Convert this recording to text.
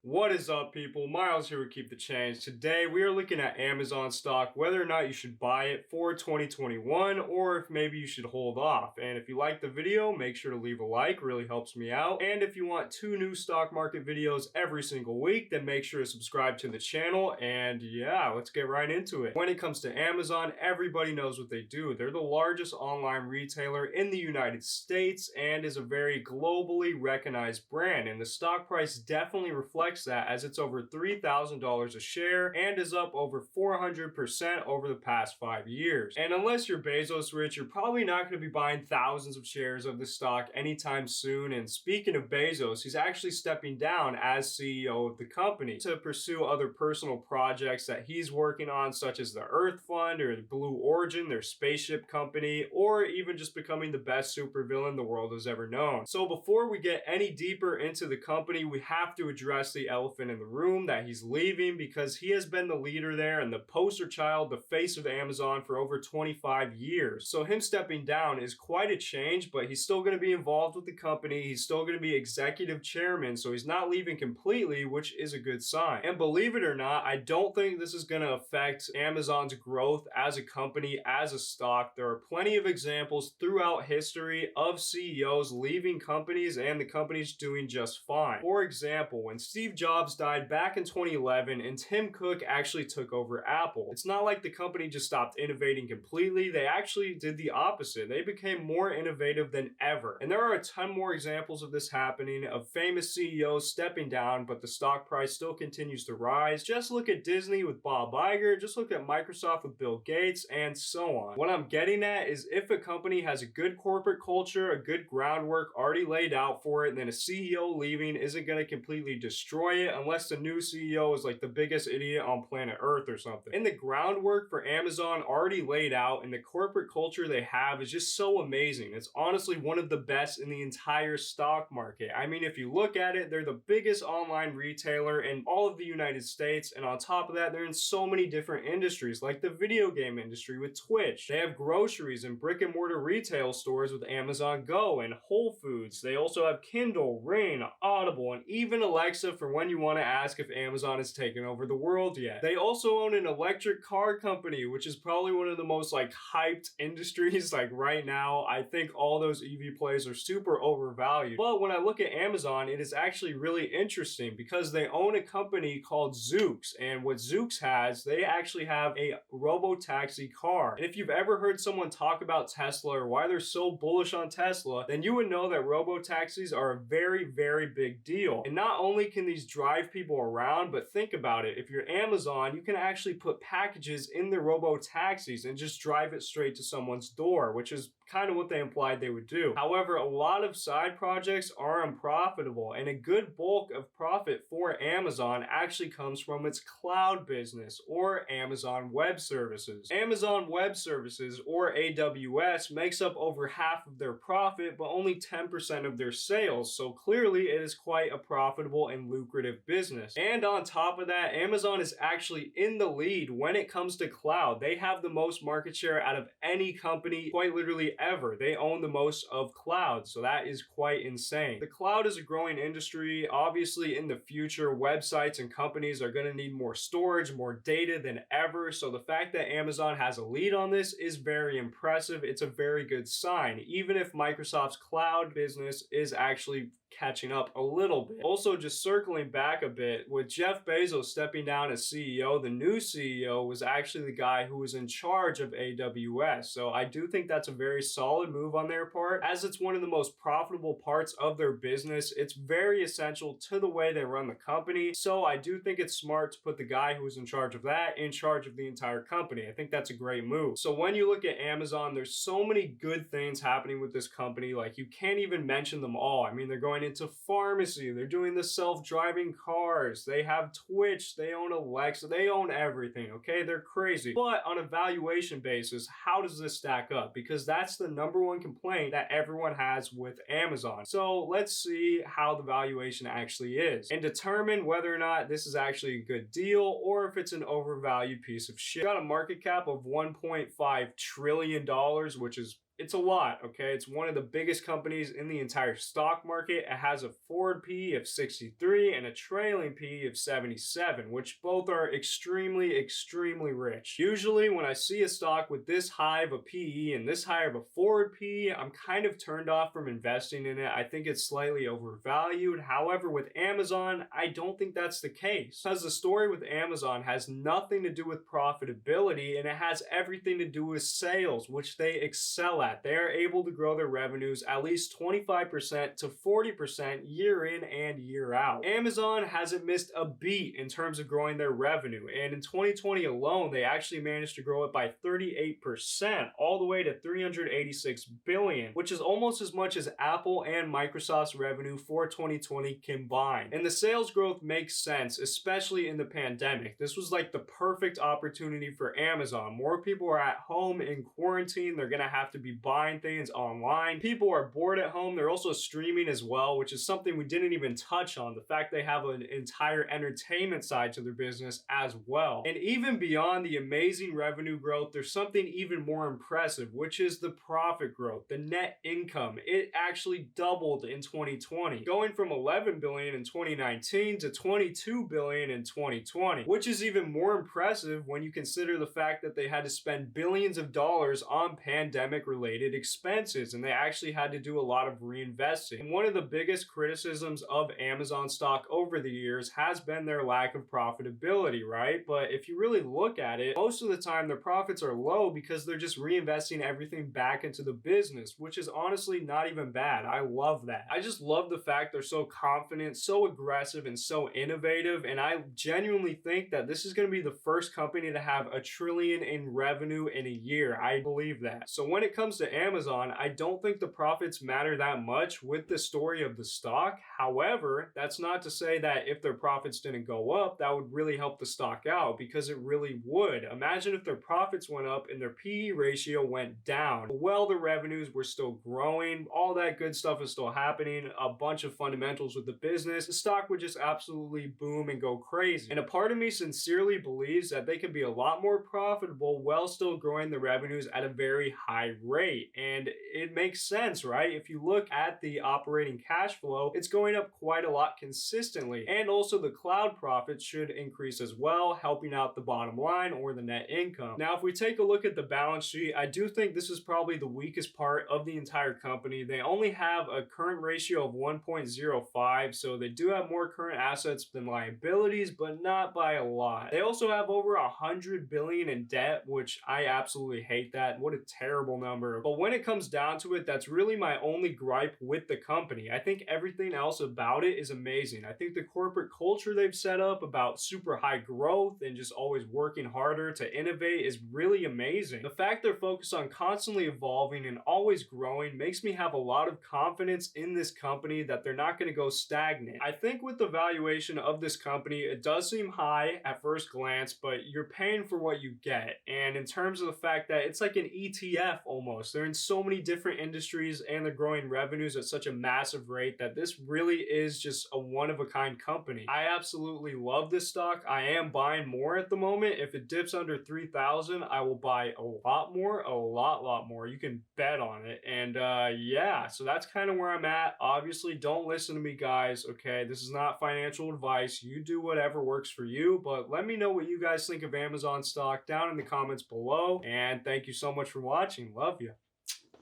What is up, people? Miles here with Keep the Change. Today we are looking at Amazon stock, whether or not you should buy it for 2021 or if maybe you should hold off. And if you like the video, make sure to leave a like, really helps me out. And if you want 2 new stock market videos every single week, then make sure to subscribe to the channel. And yeah, let's get right into it. When it comes to Amazon, everybody knows what they do. They're the largest online retailer in the United States and is a very globally recognized brand. And the stock price definitely reflects that, as it's over $3,000 a share and is up over 400% over the past 5 years. And unless you're Bezos rich, you're probably not going to be buying thousands of shares of the stock anytime soon. And speaking of Bezos, he's actually stepping down as CEO of the company to pursue other personal projects that he's working on, such as the Earth Fund or the Blue Origin, their spaceship company, or even just becoming the best supervillain the world has ever known. So before we get any deeper into the company, we have to address the elephant in the room, that he's leaving, because he has been the leader there and the poster child, the face of Amazon for over 25 years. So him stepping down is quite a change, but he's still going to be involved with the company. He's still going to be executive chairman, so he's not leaving completely, which is a good sign. And believe it or not, I don't think this is going to affect Amazon's growth as a company, as a stock. There are plenty of examples throughout history of CEOs leaving companies and the company's doing just fine. For example, when Steve Jobs died back in 2011 and Tim Cook actually took over Apple, it's not like the company just stopped innovating completely. They actually did the opposite. They became more innovative than ever. And there are a ton more examples of this happening, of famous CEOs stepping down, but the stock price still continues to rise. Just look at Disney with Bob Iger, just look at Microsoft with Bill Gates, and so on. What I'm getting at is, if a company has a good corporate culture, a good groundwork already laid out for it, then a CEO leaving isn't going to completely destroy it, unless the new CEO is like the biggest idiot on planet Earth or something. And the groundwork for Amazon already laid out, and the corporate culture they have is just so amazing. It's honestly one of the best in the entire stock market. I mean, if you look at it, they're the biggest online retailer in all of the United States, and on top of that, they're in so many different industries, like the video game industry with Twitch. They have groceries and brick and mortar retail stores with Amazon Go and Whole Foods. They also have Kindle, Ring, Audible, and even Alexa for when you want to ask if Amazon has taken over the world yet. They also own an electric car company, which is probably one of the most hyped industries right now. I think all those EV plays are super overvalued. But when I look at Amazon, it is actually really interesting because they own a company called Zoox, and what Zoox has, they actually have a robo-taxi car. And if you've ever heard someone talk about Tesla or why they're so bullish on Tesla, then you would know that robo-taxis are a very, very big deal. And not only can these drive people around, but think about it. If you're Amazon, you can actually put packages in the robo-taxis and just drive it straight to someone's door, which is kind of what they implied they would do. However, a lot of side projects are unprofitable, and a good bulk of profit for Amazon actually comes from its cloud business, or Amazon Web Services. Amazon Web Services, or AWS, makes up over half of their profit, but only 10% of their sales, so clearly it is quite a profitable and lucrative business. And on top of that, Amazon is actually in the lead when it comes to cloud. They have the most market share out of any company, quite literally ever. They own the most of cloud, so that is quite insane. The cloud is a growing industry. Obviously, in the future, websites and companies are going to need more storage, more data than ever, so the fact that Amazon has a lead on this is very impressive. It's a very good sign, even if Microsoft's cloud business is actually catching up a little bit. Also, just circling back a bit, with Jeff Bezos stepping down as CEO, the new CEO was actually the guy who was in charge of AWS. So I do think that's a very solid move on their part, as it's one of the most profitable parts of their business. It's very essential to the way they run the company. So I do think it's smart to put the guy who was in charge of that in charge of the entire company. I think that's a great move. So when you look at Amazon, there's so many good things happening with this company. You can't even mention them all. I mean, they're going into pharmacy, they're doing the self-driving cars, they have Twitch, they own Alexa, they own everything, okay? They're crazy. But on a valuation basis, how does this stack up? Because that's the number one complaint that everyone has with Amazon. So let's see how the valuation actually is and determine whether or not this is actually a good deal or if it's an overvalued piece of shit. Got a market cap of $1.5 trillion, which is It's a lot, okay? It's one of the biggest companies in the entire stock market. It has a forward PE of 63 and a trailing PE of 77, which both are extremely, extremely rich. Usually, when I see a stock with this high of a PE and this high of a forward PE, I'm kind of turned off from investing in it. I think it's slightly overvalued. However, with Amazon, I don't think that's the case, because the story with Amazon has nothing to do with profitability and it has everything to do with sales, which they excel at. They are able to grow their revenues at least 25% to 40% year in and year out. Amazon hasn't missed a beat in terms of growing their revenue, and in 2020 alone, they actually managed to grow it by 38%, all the way to 386 billion, which is almost as much as Apple and Microsoft's revenue for 2020 combined. And the sales growth makes sense, especially in the pandemic. This was like the perfect opportunity for Amazon. More people are at home in quarantine. They're gonna have to be buying things online. People are bored at home. They're also streaming as well, which is something we didn't even touch on. The fact they have an entire entertainment side to their business as well. And even beyond the amazing revenue growth, there's something even more impressive, which is the profit growth, the net income. It actually doubled in 2020, going from 11 billion in 2019 to 22 billion in 2020, which is even more impressive when you consider the fact that they had to spend billions of dollars on pandemic related expenses, and they actually had to do a lot of reinvesting. And one of the biggest criticisms of Amazon stock over the years has been their lack of profitability, right? But if you really look at it, most of the time their profits are low because they're just reinvesting everything back into the business, which is honestly not even bad. I love that. I just love the fact they're so confident, so aggressive, and so innovative, and I genuinely think that this is going to be the first company to have $1 trillion in revenue in a year. I believe that. So when it comes to Amazon, I don't think the profits matter that much with the story of the stock. However, that's not to say that if their profits didn't go up, that would really help the stock out, because it really would. Imagine if their profits went up and their PE ratio went down. Well, the revenues were still growing. All that good stuff is still happening. A bunch of fundamentals with the business. The stock would just absolutely boom and go crazy. And a part of me sincerely believes that they could be a lot more profitable while still growing the revenues at a very high rate. And it makes sense, right? If you look at the operating cash flow, it's going up quite a lot consistently. And also the cloud profits should increase as well, helping out the bottom line or the net income. Now, if we take a look at the balance sheet, I do think this is probably the weakest part of the entire company. They only have a current ratio of 1.05, so they do have more current assets than liabilities, but not by a lot. They also have over 100 billion in debt, which I absolutely hate that. What a terrible number. But when it comes down to it, that's really my only gripe with the company. I think everything else about it is amazing. I think the corporate culture they've set up about super high growth and just always working harder to innovate is really amazing. The fact they're focused on constantly evolving and always growing makes me have a lot of confidence in this company that they're not going to go stagnant. I think with the valuation of this company, it does seem high at first glance, but you're paying for what you get. And in terms of the fact that it's like an ETF almost, they're in so many different industries and they're growing revenues at such a massive rate that this really is just a one-of-a-kind company. I absolutely love this stock. I am buying more at the moment. If it dips under 3,000, I will buy a lot more, a lot more. You can bet on it. And yeah, so that's kind of where I'm at. Obviously, don't listen to me, guys, okay? This is not financial advice. You do whatever works for you, but let me know what you guys think of Amazon stock down in the comments below. And thank you so much for watching. Love you.